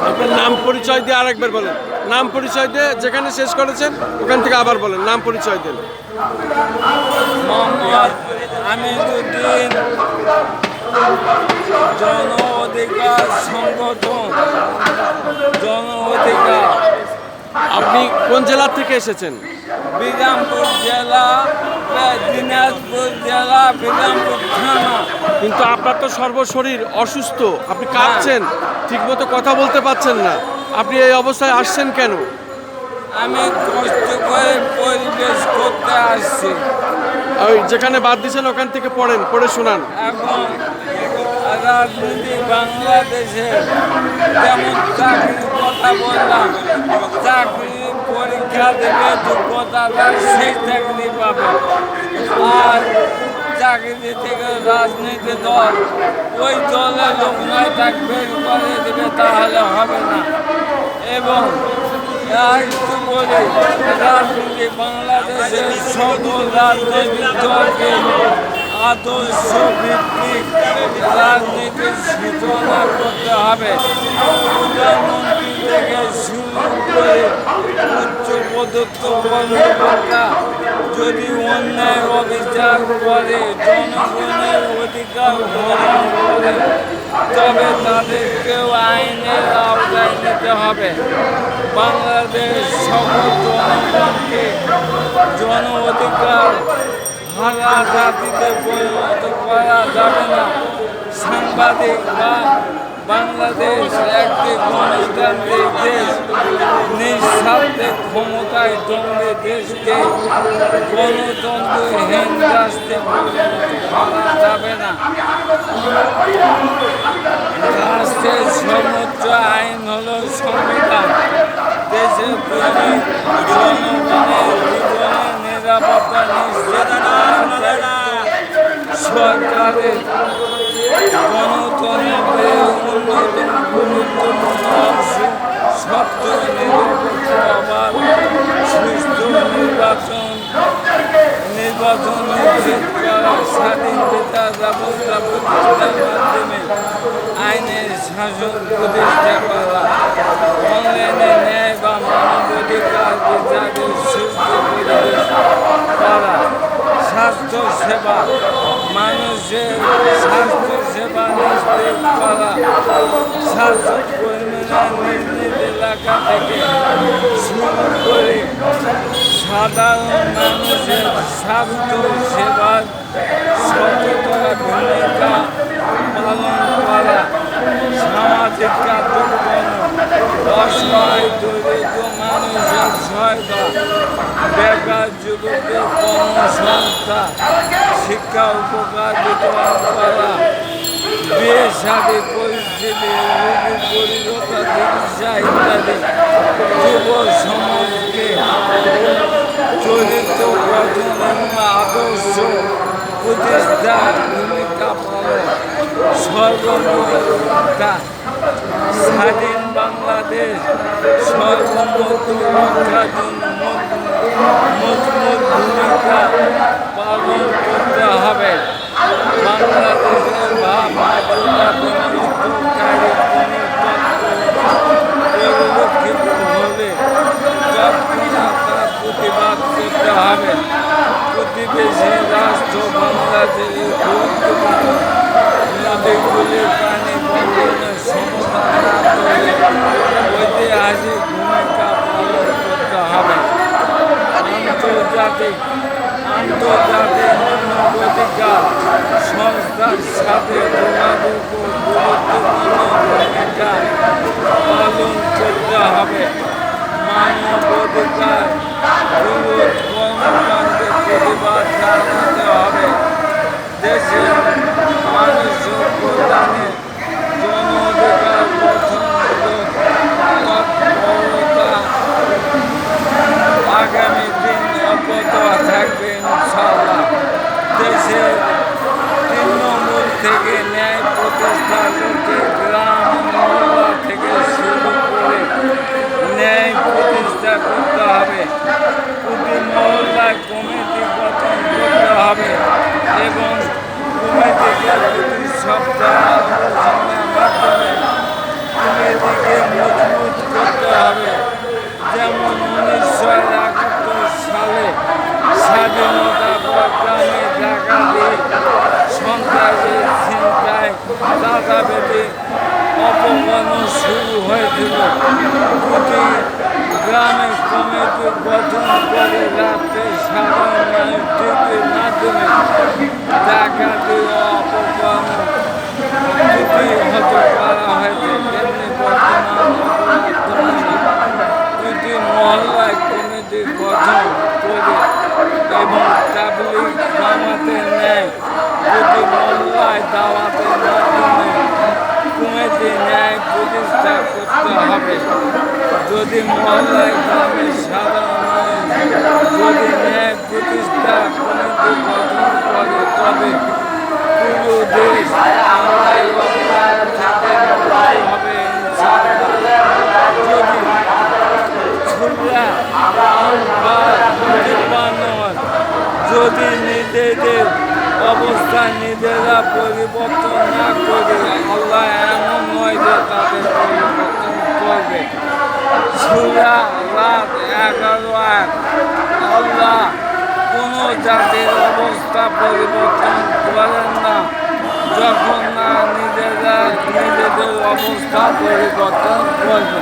আপনার নাম পরিচয় দিয়ে আরেকবার বলেন। নাম পরিচয় দিয়ে যেখানে শেষ করেছেন ওখান থেকে আবার বলেন, নাম পরিচয় দেন। মোহাম্মদ আমিরুদ্দিন, জন অধিকার সংগঠন, জন অধিকার। আপনি কোন জেলা থেকে এসেছেন? বিরামপুর জেলা, দিনাজপুর জেলা, বিরামপুর থানা। কিন্তু আপনার তো সর্বশরীর অসুস্থ, আপনি কাঁপছেন, ঠিকমতো কথা বলতে পারছেন না, আপনি এই অবস্থায় আসছেন কেন? আমি কষ্ট করে পরিবেশ করতে আসছি। ওই যেখানে বাদ দিয়েছেন ওখান থেকে পড়েন, পড়ে শোনান। এখন রাজনীতি বাংলাদেশে যেমন চাকরির কথা বললাম, চাকরি পরীক্ষা দেবে, যোগ্যতা সেই চাকরি পাবে। আর চাকরি থেকে রাজনীতি দল, ওই দলের লোক নয় তাকে বের করে দেবে, তাহলে হবে না। এবং একটু বলি, রাজনীতি বাংলাদেশের সকল রাজনৈতিক দলকে আদর্শ ভিত্তিক রাজনীতির সূচনা করতে হবে। প্রধানমন্ত্রী থেকে শুরু করে উচ্চপদস্থ কর্মকর্তা যদি অন্যায় অবিচার করে, জনগণের অধিকার হরণ করে, তবে তাদেরকেও আইনের আওতায় নিতে হবে। বাংলাদেশ সকল জনগণকে জন অধিকার হারা জাতিতে পরিণত করা যাবে না। সাংবাদিক বা বাংলাদেশ একটি গণতান্ত্রিক দেশ, নিঃস্বার্থে ক্ষমতায় দণ্ডে দেশকে গণতন্ত্রহীন রাষ্ট্রে পরিণত করা যাবে না। রাষ্ট্রের সর্বোচ্চ আইন হল সংবিধান। দেশের প্রতি জনগণের জীবনের নিরাপত্তা নিশ্চিত করার সরকারের গণতন্ত্রের অন্যতম গুরুত্বপূর্ণ অংশ স্বচ্ছ, নিরপেক্ষ, আবার সুস্থ নির্বাচন নিশ্চিত করা, স্বাধীন বিচার ব্যবস্থা প্রতিষ্ঠার মাধ্যমে আইনের শাসন প্রতিষ্ঠা করা, অনলাইনে ন্যায় বা মানবাধিকার বিচারের সুস্থ পরিবেশ করা, স্বাস্থ্য সেবা, মানুষের স্বাস্থ্য সেবা নিশ্চিত করা, স্বাস্থ্যকর্মীরা নিজ নিজ এলাকা থেকে শুরু করে সাধারণ মানুষের স্বাস্থ্য সেবার সচেতন ভূমিকা পালন করা, সামাজিক কার্যক্রম, অসহায় দরিদ্র মানুষের সহায়তা, বেকার যুবকদের কর্মসংস্থা, শিক্ষা উপকার বিতরণ করা, বিয়ে শাদী পরিস্থিতি, রোগী পরিণতা চিকিৎসা ইত্যাদি যুব সমাজকে চরিত্র গঠন এবং আদর্শ প্রতিষ্ঠার ভূমিকা পালন, সর্বমোটা স্বাধীন বাংলাদেশ সর্বমত রক্ষার জন্য মজবুত ভূমিকা পালন করতে হবে। বাংলাদেশের ভাবনা বিনষ্টকারী পরিলক্ষিত হলে তৎক্ষণাৎ তার প্রতিবাদ করতে হবে। প্রতিবেশী রাষ্ট্র বাংলাদেশের গুরুত্বপূর্ণ নদীগুলির পানি বন্টনের সমাধান না করে ঐতিহাসিক ভূমিকা পালন করতে হবে। আন্তর্জাতিক মানবাধিকার সংস্থার সাথে যোগাযোগ ও গুরুত্বপূর্ণ ভূমিকা পালন করতে হবে। মানবাধিকার বিরোধ কর্মকাণ্ডের প্রতিবাদ জানাতে হবে। দেশের মানুষের কল্যাণে জন অধিকার গঠনমূলক তৎপরতা আগামী দিন অব্যাহত থাকবে ইনশাআল্লাহ। দেশের তৃণমূল থেকে ন্যায় প্রতিষ্ঠার লক্ষ্যে গ্রাম মহল্লা থেকে শুরু করে ন্যায় প্রতিষ্ঠা করতে হবে। যদি ন্যায় প্রতিষ্ঠা করতে হবে, যদি মহল্লায় গ্রামে সাধারণ মানুষ যদি ন্যায় প্রতিষ্ঠা কমিটি গঠন করে, তবে পুরো দেশ অন্যায় অপরাধ থেকে মুক্ত হবে ইনশাআল্লাহ। যদি ছোটরা যদি নিজেদের অবস্থা নিজেরা পরিবর্তন না করে, আল্লাহ এমন নয় যে তাদের পরিবর্তন করবে। সূরা রাত 11 আল্লাহ কোন জাতির অবস্থা পরিবর্তন করেন না যখন না নিজেরা নিজেদের অবস্থা পরিবর্তন করবে।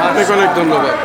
অনেক অনেক ধন্যবাদ।